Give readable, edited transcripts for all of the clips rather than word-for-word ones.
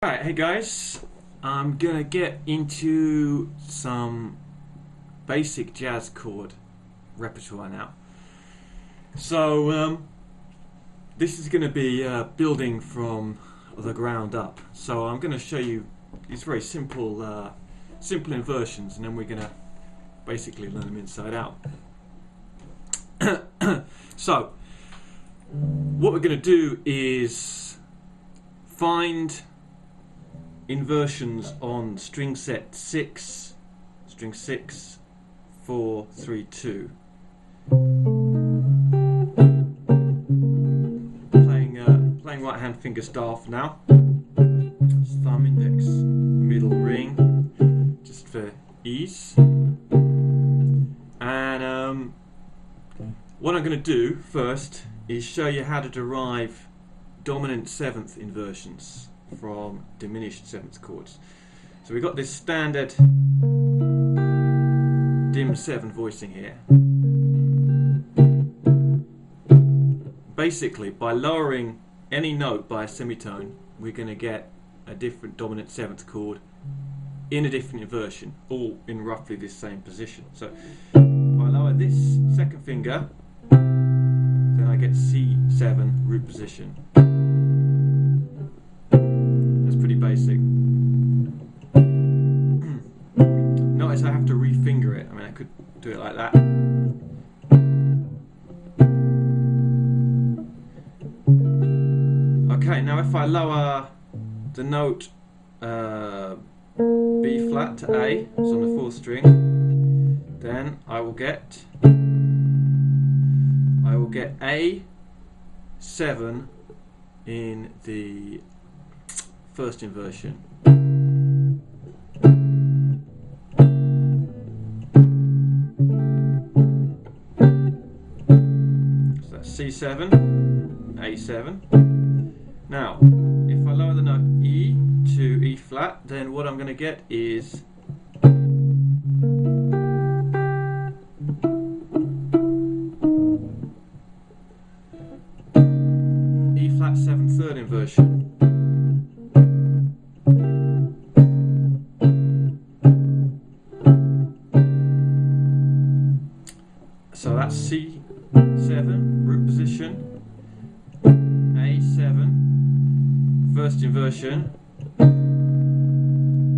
Alright, hey guys, I'm gonna get into some basic jazz chord repertoire now. So this is gonna be building from the ground up. So I'm gonna show you these very simple inversions, and then we're gonna basically learn them inside out. So what we're gonna do is find inversions on string set 6, 4, 3, 2. Playing right hand finger staff now. Thumb, index, middle ring, just for ease. And what I'm going to do first is show you how to derive dominant 7th inversions from diminished 7th chords. So we've got this standard dim 7 voicing here. Basically, by lowering any note by a semitone, we're going to get a different dominant 7th chord in a different inversion, all in roughly this same position. So if I lower this second finger, then I get C7 root position. Pretty basic. Notice I have to refinger it. I mean, I could do it like that. Okay, now if I lower the note B flat to A, it's on the 4th string, then I will get A7 in the first inversion. So that's C7, A7. Now, if I lower the note E to E flat, then what I'm going to get is E flat 7 3rd inversion. So that's C7, root position, A7, first inversion,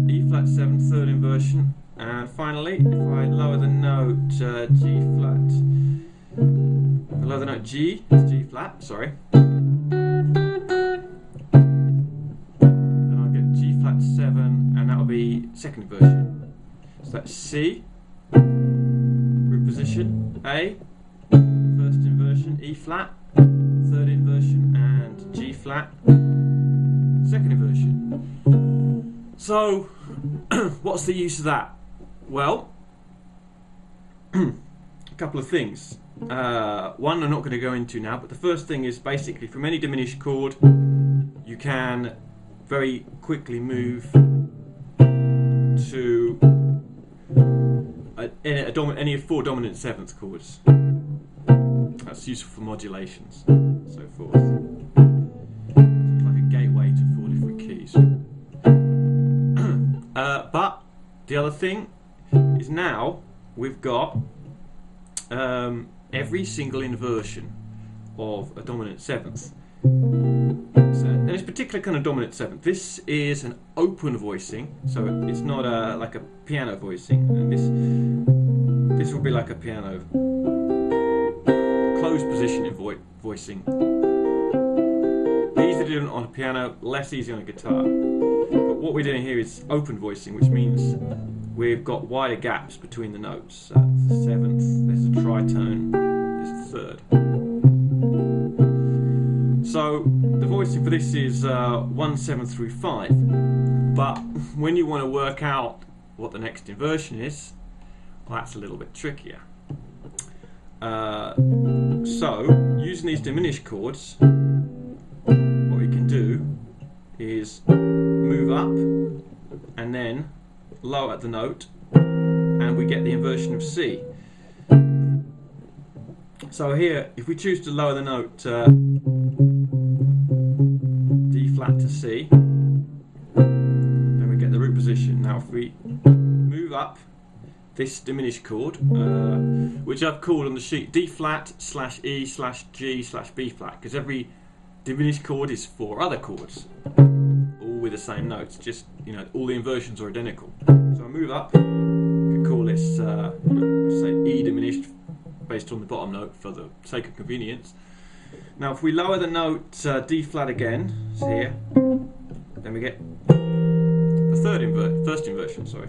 E flat 7, 3rd inversion, and finally, if I lower the note G flat, I lower the note G, it's G flat, sorry, then I'll get G flat 7, and that'll be 2nd inversion. So that's C, root position, A, first inversion, E flat, 3rd inversion, and G flat, 2nd inversion. So, what's the use of that? Well, a couple of things. One I'm not going to go into now, but the first thing is basically from any diminished chord, you can very quickly move to any of 4 dominant 7th chords. That's useful for modulations, so forth. It's like a gateway to 4 different keys. But the other thing is now we've got every single inversion of a dominant 7th. And it's particularly kind of dominant 7th. This is an open voicing, so it's not like a piano voicing, and this will be like a piano closed position in voicing. Easy to do on a piano, less easy on a guitar. But what we're doing here is open voicing, which means we've got wider gaps between the notes. That's the 7th, there's a tritone, there's a 3rd. So the voicing for this is 1, 7 through 5, but when you want to work out what the next inversion is, well, that's a little bit trickier. So using these diminished chords, what we can do is move up and then lower the note, and we get the inversion of C. So here, if we choose to lower the note D flat to C, if we move up this diminished chord, which I've called on the sheet D flat / E / G / B flat, because every diminished chord is 4 other chords, all with the same notes. Just, you know, all the inversions are identical. So I move up. I could call this, say, E diminished, based on the bottom note for the sake of convenience. Now, if we lower the note D flat again, so here, then we get the first inversion. Sorry.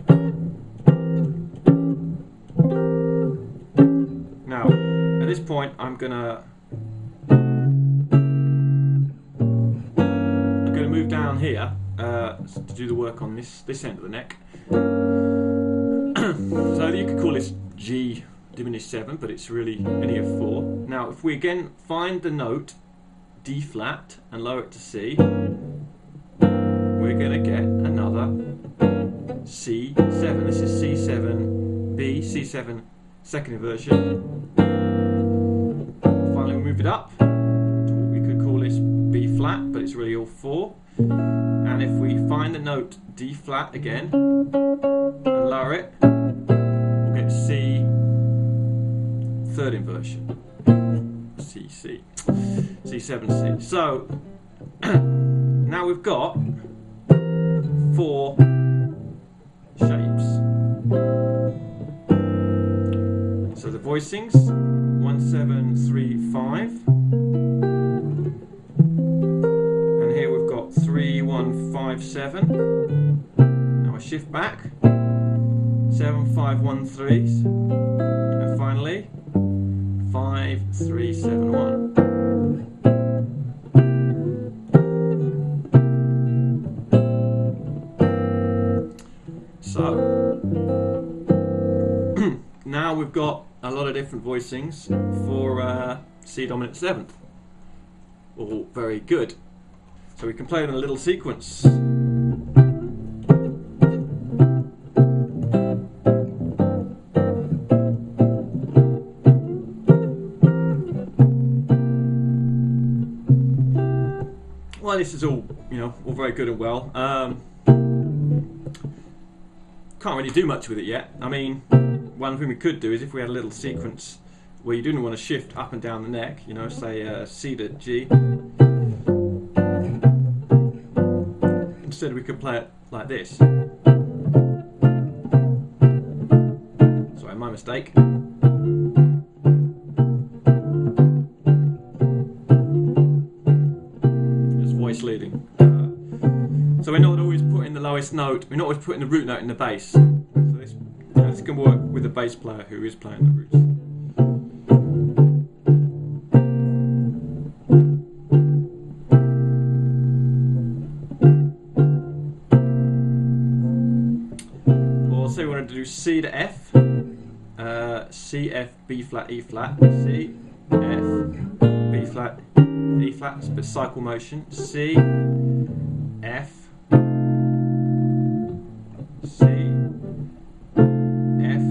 Now, at this point, I'm gonna move down here to do the work on this end of the neck. So you could call this G diminished 7, but it's really only a 4. Now, if we again find the note D flat and lower it to C, we're going to get another C7. This is C7B, C7 second inversion. Finally, we move it up to what we could call this B flat, but it's really all 4. And if we find the note D flat again and lower it, we'll get C third inversion, C7C. So now we've got 4 shapes. So the voicings 1, 7, 3, 5, and here we've got 3, 1, 5, 7. Now I shift back 7, 5, 1, 3, and finally 5, 3, 7, 1. So now we've got a lot of different voicings for C dominant 7th. All very good. So we can play them in a little sequence. Well, this is all, you know, all very good and well. Can't really do much with it yet. I mean, one thing we could do is if we had a little sequence where you didn't want to shift up and down the neck, you know, say C to G. Instead we could play it like this. Sorry, my mistake. Just voice leading. So we're not always putting the lowest note, we're not always putting the root note in the bass. So this, this can work with a bass player who is playing the roots. Or say we wanted to do C to F, C, F, B flat, E flat, C, F, B flat, E flat, it's a bit cycle motion, C, F, C, F,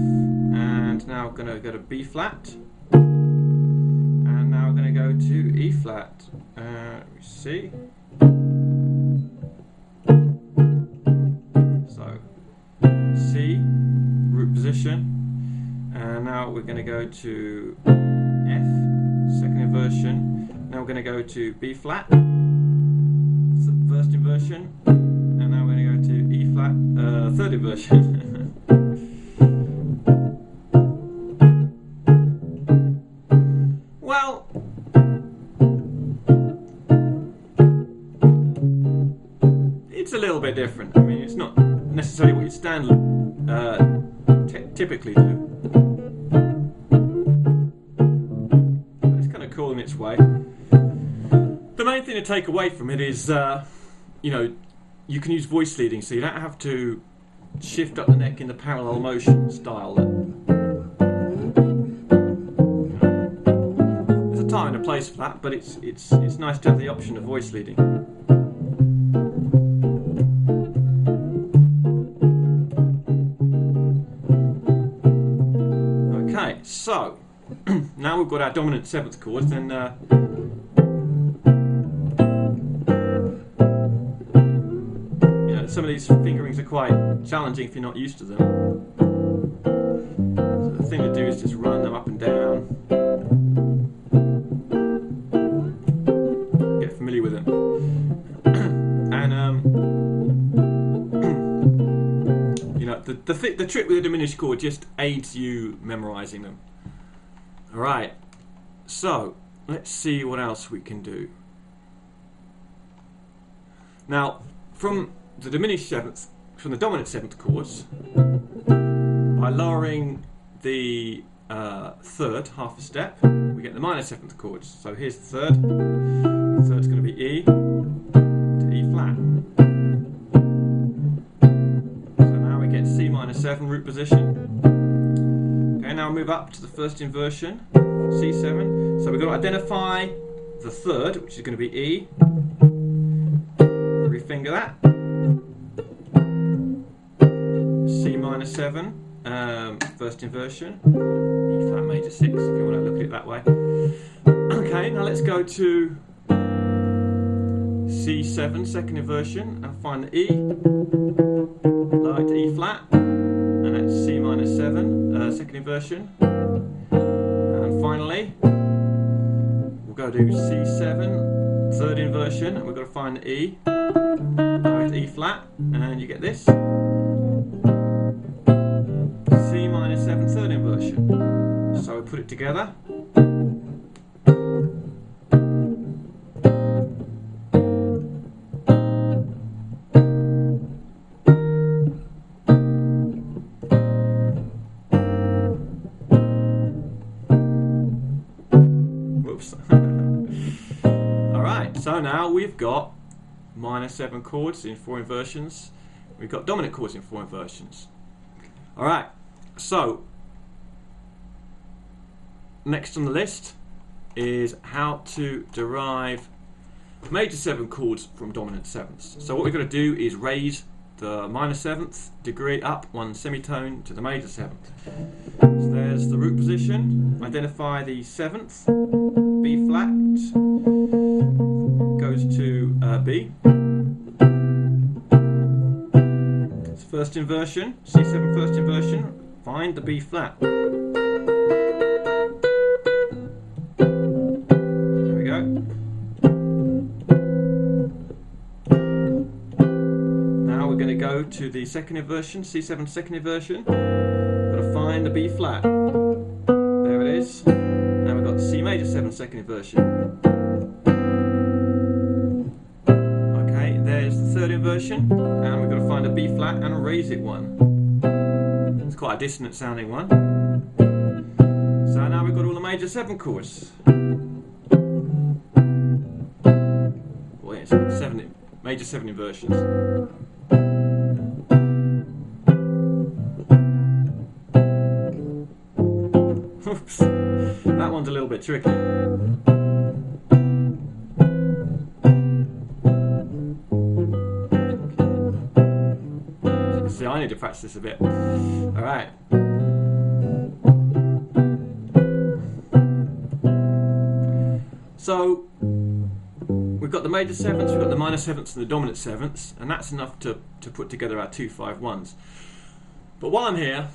and now we're going to go to B flat, and now we're going to go to E flat. C. So C, root position, and now we're going to go to F, second inversion. Now we're going to go to B flat, first inversion, and now we're going to go to E flat, third inversion. Well, it's a little bit different. I mean, it's not necessarily what you typically do. But it's kind of cool in its way. The main thing to take away from it is, you know, you can use voice leading, so you don't have to shift up the neck in the parallel motion style. There's a time and a place for that, but it's nice to have the option of voice leading. Okay, so now we've got our dominant 7th chords, then some of these fingerings are quite challenging if you're not used to them. So the thing to do is just run them up and down. Get familiar with them. And you know, the trick with the diminished chord just aids you memorizing them. Alright, so let's see what else we can do. Now, from the diminished seventh, from the dominant seventh chords, by lowering the third half a step, we get the minor seventh chords. So here's the third. The third's going to be E to E flat. So now we get C minor 7 root position. Okay, now move up to the first inversion, C7. So we've got to identify the third, which is going to be E. Refinger that. C minor 7, first inversion. E flat major 6, if you want to look at it that way. Okay, now let's go to C7, second inversion, and find the E. Lower it to E flat, and that's C minor 7, second inversion. And finally, we'll go to C7, third inversion, and we've got to find the E. Lower it to E flat, and you get this. C minor 7, third inversion. So we put it together. Whoops. Alright, so now we've got minor 7 chords in 4 inversions. We've got dominant chords in 4 inversions. Alright, so next on the list is how to derive major 7 chords from dominant sevenths. So what we're going to do is raise the minor 7th degree up 1 semitone to the major 7th. So there's the root position. Identify the 7th, B flat, goes to B. It's first inversion, C7 first inversion, find the B flat. There we go. Now we're going to go to the second inversion, C7 second inversion. Got to find the B flat. There it is. Now we've got the C major 7 second inversion. Okay, there's the third inversion, and we've got to find a B flat and raise it 1. It's quite a dissonant sounding one. So now we've got all the major 7 chords. Well, yeah, it's major 7 inversions. Oops, that one's a little bit tricky. See, I need to practice this a bit. Alright. So, we've got the major 7ths, we've got the minor 7ths and the dominant 7ths, and that's enough to put together our 2 5 1s. But while I'm here,